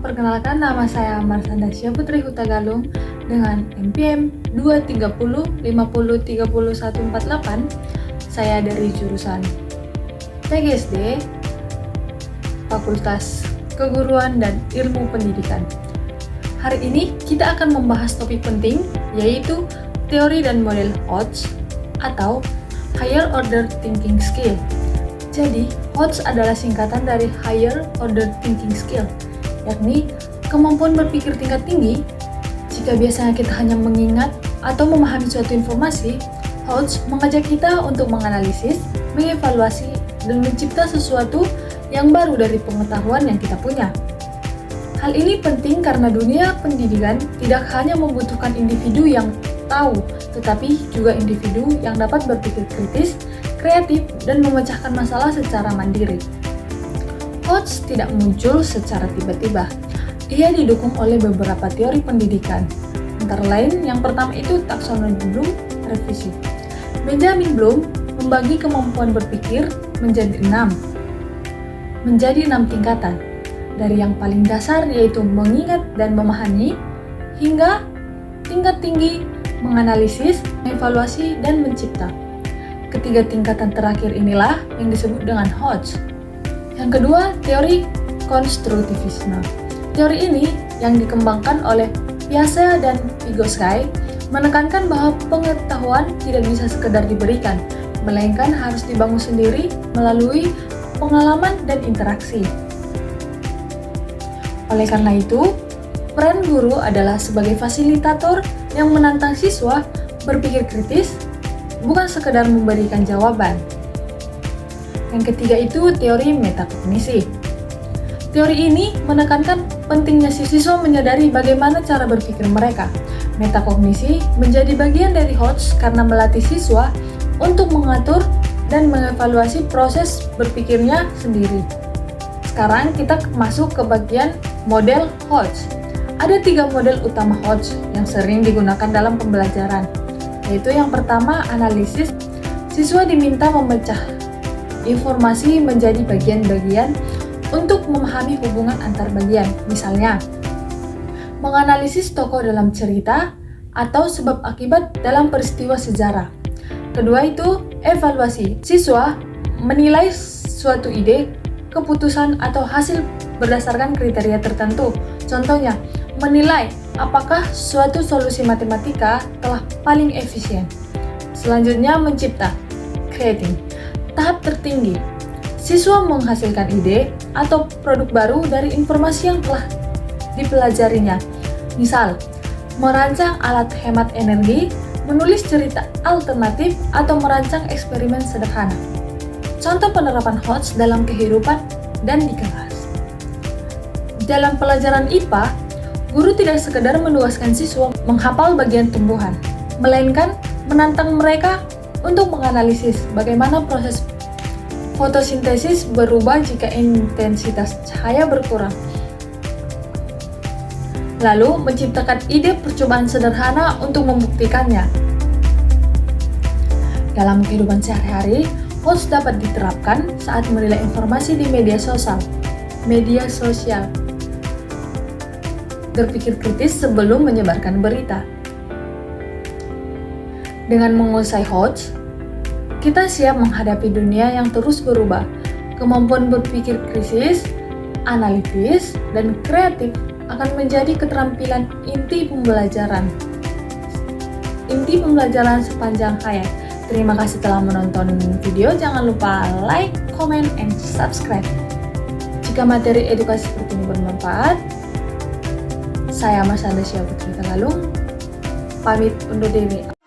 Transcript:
perkenalkan nama saya Marsanda Syaputri Hutagalung dengan NPM 23050303148. Saya dari jurusan PGSD, Fakultas Keguruan dan Ilmu Pendidikan. Hari ini kita akan membahas topik penting, yaitu teori dan model HOTS atau Higher Order Thinking Skill. Jadi, HOTS adalah singkatan dari Higher Order Thinking Skill, yakni kemampuan berpikir tingkat tinggi. Jika biasanya kita hanya mengingat atau memahami suatu informasi, HOTS mengajak kita untuk menganalisis, mengevaluasi, dan mencipta sesuatu yang baru dari pengetahuan yang kita punya. Hal ini penting karena dunia pendidikan tidak hanya membutuhkan individu yang tahu, tetapi juga individu yang dapat berpikir kritis, kreatif, dan memecahkan masalah secara mandiri. HOTS tidak muncul secara tiba-tiba. Ia didukung oleh beberapa teori pendidikan. Antara lain, yang pertama itu taksonomi Bloom revisi. Benjamin Bloom membagi kemampuan berpikir menjadi 6 tingkatan. Dari yang paling dasar yaitu mengingat dan memahami, hingga tingkat tinggi menganalisis, mengevaluasi, dan mencipta. Ketiga tingkatan terakhir inilah yang disebut dengan HOTS. Yang kedua, teori konstruktivisme. Teori ini yang dikembangkan oleh Piaget dan Vygotsky menekankan bahwa pengetahuan tidak bisa sekedar diberikan, melainkan harus dibangun sendiri melalui pengalaman dan interaksi. Oleh karena itu, peran guru adalah sebagai fasilitator yang menantang siswa berpikir kritis, bukan sekedar memberikan jawaban. Yang ketiga itu teori metakognisi. Teori ini menekankan pentingnya si siswa menyadari bagaimana cara berpikir mereka. Metakognisi menjadi bagian dari HOTS karena melatih siswa untuk mengatur dan mengevaluasi proses berpikirnya sendiri. Sekarang kita masuk ke bagian model HOTS. Ada 3 model utama HOTS yang sering digunakan dalam pembelajaran, yaitu yang pertama, analisis. Siswa diminta memecah informasi menjadi bagian-bagian untuk memahami hubungan antar bagian. Misalnya, menganalisis tokoh dalam cerita atau sebab akibat dalam peristiwa sejarah. Kedua itu, evaluasi. Siswa menilai suatu ide, keputusan, atau hasil berdasarkan kriteria tertentu. Contohnya, menilai apakah suatu solusi matematika telah paling efisien. Selanjutnya, mencipta, creating. Tahap tertinggi, siswa menghasilkan ide atau produk baru dari informasi yang telah dipelajarinya. Misal, merancang alat hemat energi, menulis cerita alternatif, atau merancang eksperimen sederhana. Contoh penerapan HOTS dalam kehidupan dan di kelas. Dalam pelajaran IPA, guru tidak sekedar menugaskan siswa menghafal bagian tumbuhan, melainkan menantang mereka untuk menganalisis bagaimana proses fotosintesis berubah jika intensitas cahaya berkurang. Lalu menciptakan ide percobaan sederhana untuk membuktikannya. Dalam kehidupan sehari-hari, HOTS dapat diterapkan saat menilai informasi di media sosial. Berpikir kritis sebelum menyebarkan berita. Dengan menguasai HOTS, kita siap menghadapi dunia yang terus berubah. Kemampuan berpikir kritis, analitis, dan kreatif akan menjadi keterampilan inti pembelajaran sepanjang hayat. Terima kasih telah menonton video. Jangan lupa like, comment, and subscribe. Jika materi edukasi seperti ini bermanfaat, saya Marsanda Syaputri Hutagalung pamit undur diri.